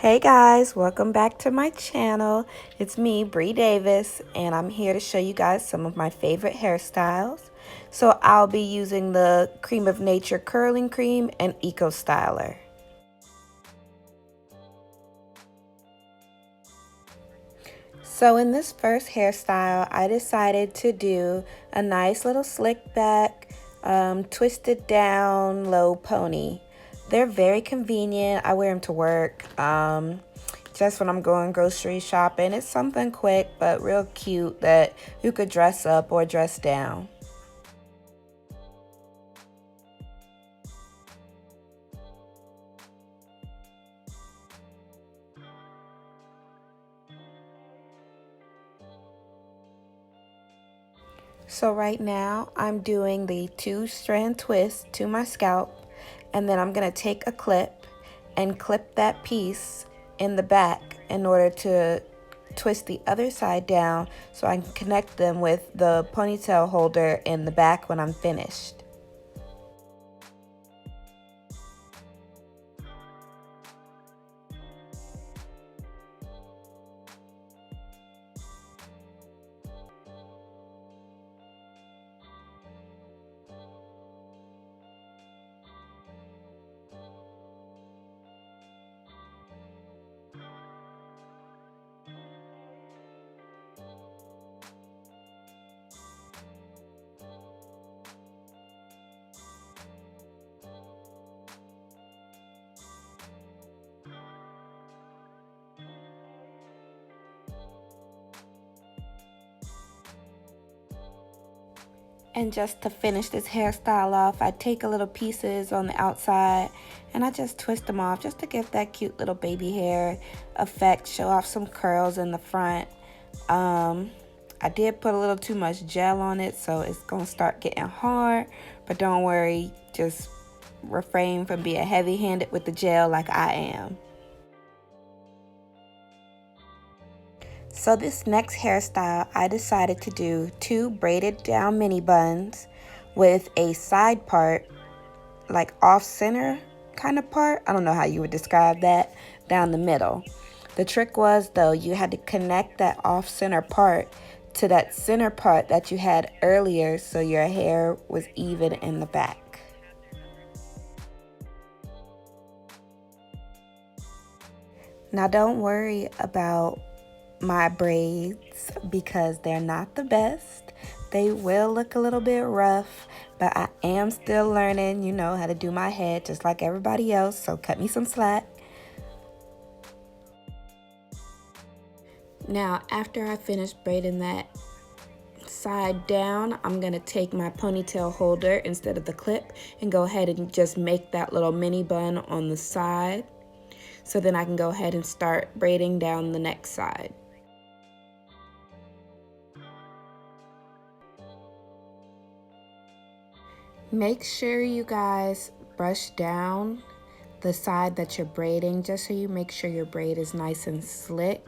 Hey guys, welcome back to my channel. It's me, Brii.davis, and I'm here to show you guys some of my favorite hairstyles. So I'll be using the Cream of Nature Curling Cream and Eco Styler. So in this first hairstyle, I decided to do a nice little slick back, twisted down low pony. They're very convenient. I wear them to work. Just when I'm going grocery shopping. It's something quick but real cute that you could dress up or dress down. So right now I'm doing the 2-strand twist to my scalp, and then I'm going to take a clip and clip that piece in the back in order to twist the other side down so I can connect them with the ponytail holder in the back when I'm finished. And just to finish this hairstyle off, I take a little pieces on the outside and I just twist them off just to give that cute little baby hair effect, show off some curls in the front. I did put a little too much gel on it, so it's gonna start getting hard, but don't worry, just refrain from being heavy-handed with the gel like I am. So this next hairstyle, I decided to do 2 braided down mini buns with a side part, like off center kind of part. I don't know how you would describe that, down the middle. The trick was though, you had to connect that off center part to that center part that you had earlier so your hair was even in the back. Now don't worry about my braids because they're not the best. They will look a little bit rough, but I am still learning, how to do my head just like everybody else, so cut me some slack. Now, after I finish braiding that side down, I'm gonna take my ponytail holder instead of the clip and go ahead and just make that little mini bun on the side. So then I can go ahead and start braiding down the next side. Make sure you guys brush down the side that you're braiding just so you make sure your braid is nice and slick.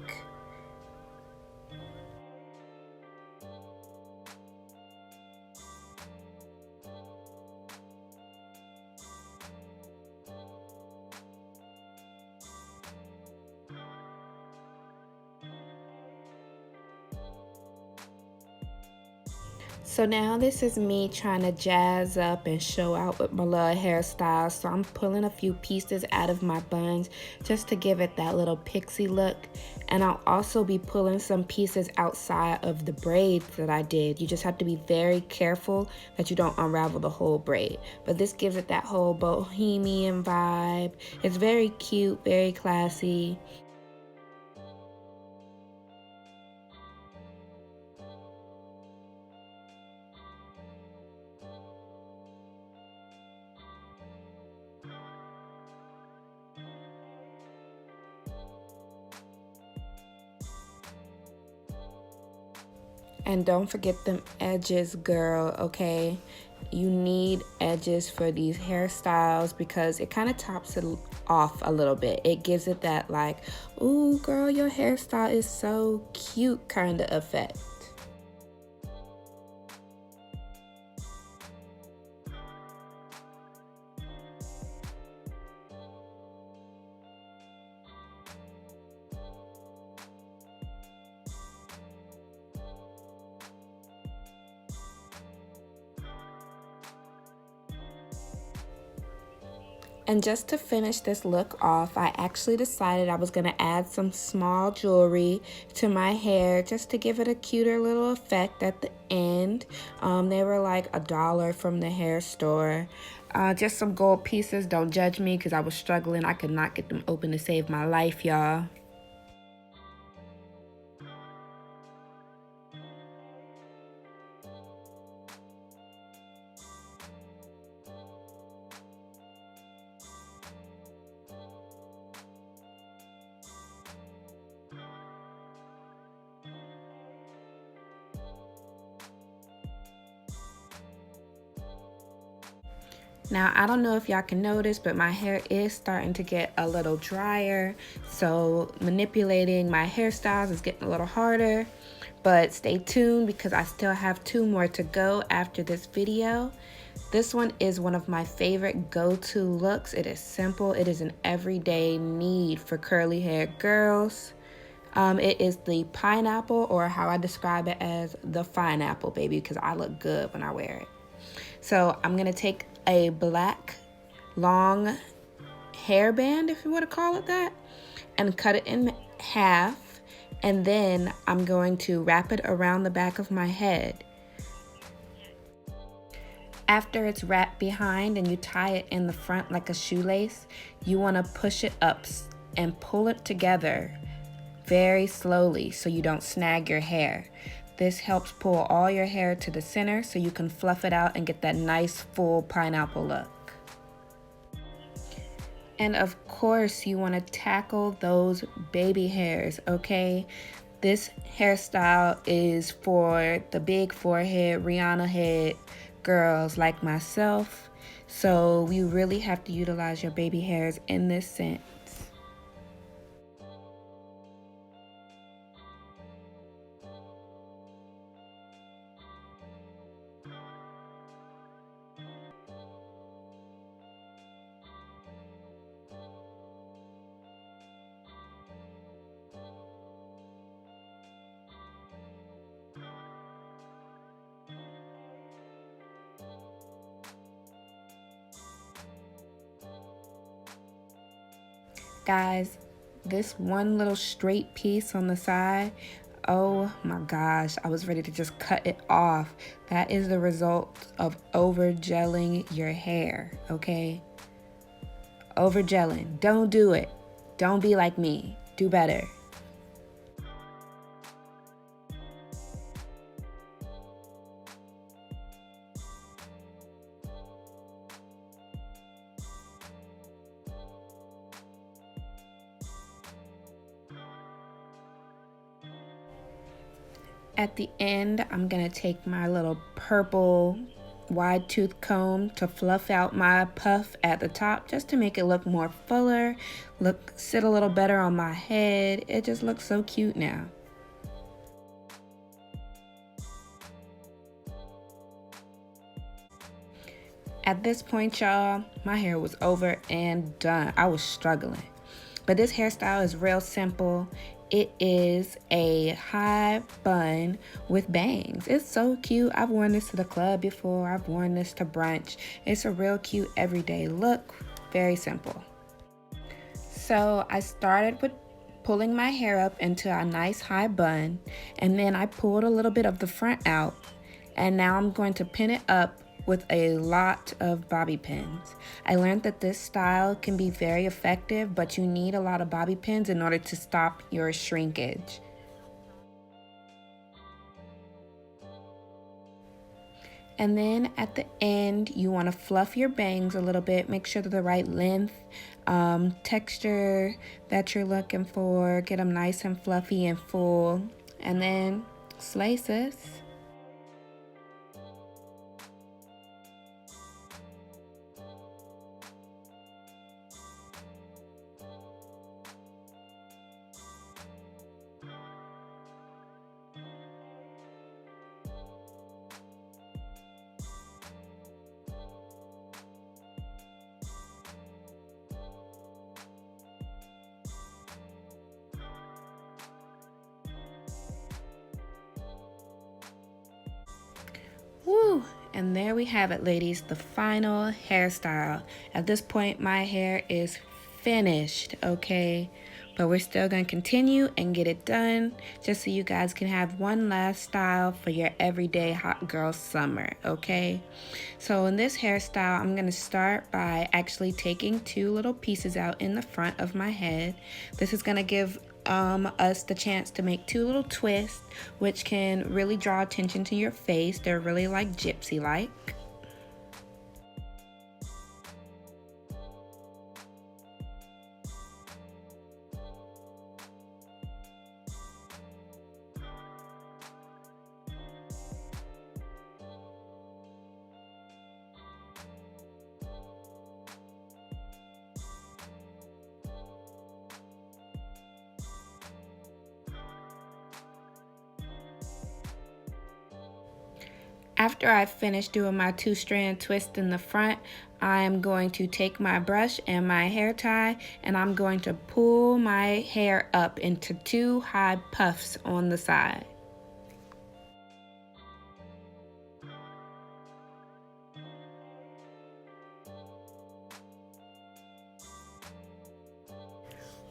So now this is me trying to jazz up and show out with my little hairstyle. So I'm pulling a few pieces out of my buns just to give it that little pixie look. And I'll also be pulling some pieces outside of the braids that I did. You just have to be very careful that you don't unravel the whole braid. But this gives it that whole bohemian vibe. It's very cute, very classy. And don't forget them edges, girl, okay? You need edges for these hairstyles because it kind of tops it off a little bit. It gives it that like, ooh, girl, your hairstyle is so cute kind of effect. And just to finish this look off, I actually decided I was going to add some small jewelry to my hair just to give it a cuter little effect at the end. They were like $1 from the hair store. Just some gold pieces. Don't judge me because I was struggling. I could not get them open to save my life, y'all. Now, I don't know if y'all can notice, but my hair is starting to get a little drier. So manipulating my hairstyles is getting a little harder. But stay tuned because I still have 2 more to go after this video. This one is one of my favorite go-to looks. It is simple. It is an everyday need for curly hair girls. It is the pineapple, or how I describe it as the fine-apple, baby, because I look good when I wear it. So I'm going to take a black long hairband, if you want to call it that, and cut it in half. And then I'm going to wrap it around the back of my head. After it's wrapped behind and you tie it in the front like a shoelace, you want to push it up and pull it together very slowly so you don't snag your hair. This helps pull all your hair to the center so you can fluff it out and get that nice full pineapple look. And of course, you want to tackle those baby hairs, okay? This hairstyle is for the big forehead, Rihanna head girls like myself. So you really have to utilize your baby hairs in this sense. Guys, this one little straight piece on the side, oh my gosh, I was ready to just cut it off. That is the result of over gelling your hair, okay? Over gelling. Don't do it. Don't be like me. Do better. At the end, I'm gonna take my little purple wide tooth comb to fluff out my puff at the top just to make it look more fuller, sit a little better on my head. It just looks so cute now. At this point, y'all, my hair was over and done. I was struggling. But this hairstyle is real simple. It is a high bun with bangs. It's so cute. I've worn this to the club before. I've worn this to brunch. It's a real cute everyday look. Very simple. So I started with pulling my hair up into a nice high bun, and then I pulled a little bit of the front out, and now I'm going to pin it up with a lot of bobby pins. I learned that this style can be very effective, but you need a lot of bobby pins in order to stop your shrinkage. And then at the end, you want to fluff your bangs a little bit. Make sure they're the right length, texture that you're looking for. Get them nice and fluffy and full. And then slay, sis. And there we have it, ladies, the final hairstyle. At this point, my hair is finished, okay? But we're still gonna continue and get it done just so you guys can have one last style for your everyday hot girl summer, okay? So in this hairstyle, I'm gonna start by actually taking two little pieces out in the front of my head. This is gonna give us the chance to make two little twists, which can really draw attention to your face. They're really like gypsy-like. After I finish doing my two-strand twist in the front, I'm going to take my brush and my hair tie and I'm going to pull my hair up into two high puffs on the side.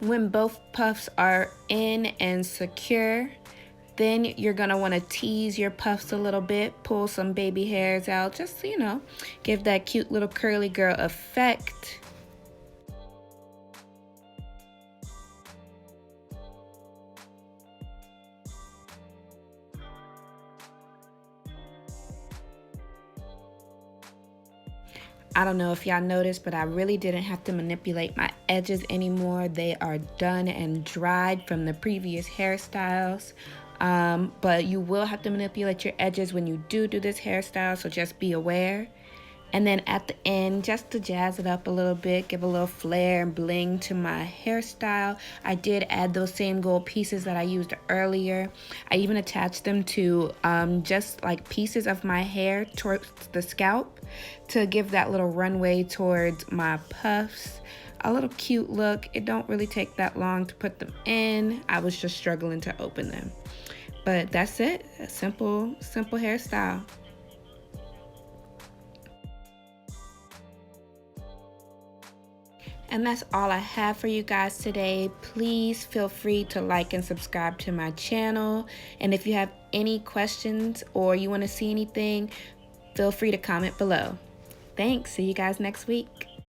When both puffs are in and secure, then you're gonna wanna tease your puffs a little bit, pull some baby hairs out, just, you know, give that cute little curly girl effect. I don't know if y'all noticed, but I really didn't have to manipulate my edges anymore. They are done and dried from the previous hairstyles. But you will have to manipulate your edges when you do this hairstyle, so just be aware. And then at the end, just to jazz it up a little bit, give a little flair and bling to my hairstyle, I did add those same gold pieces that I used earlier. I even attached them to just like pieces of my hair towards the scalp to give that little runway towards my puffs. A little cute look. It don't really take that long to put them in. I was just struggling to open them. But that's it. A simple hairstyle. And that's all I have for you guys today. Please feel free to like and subscribe to my channel. And if you have any questions or you want to see anything, feel free to comment below. Thanks. See you guys next week.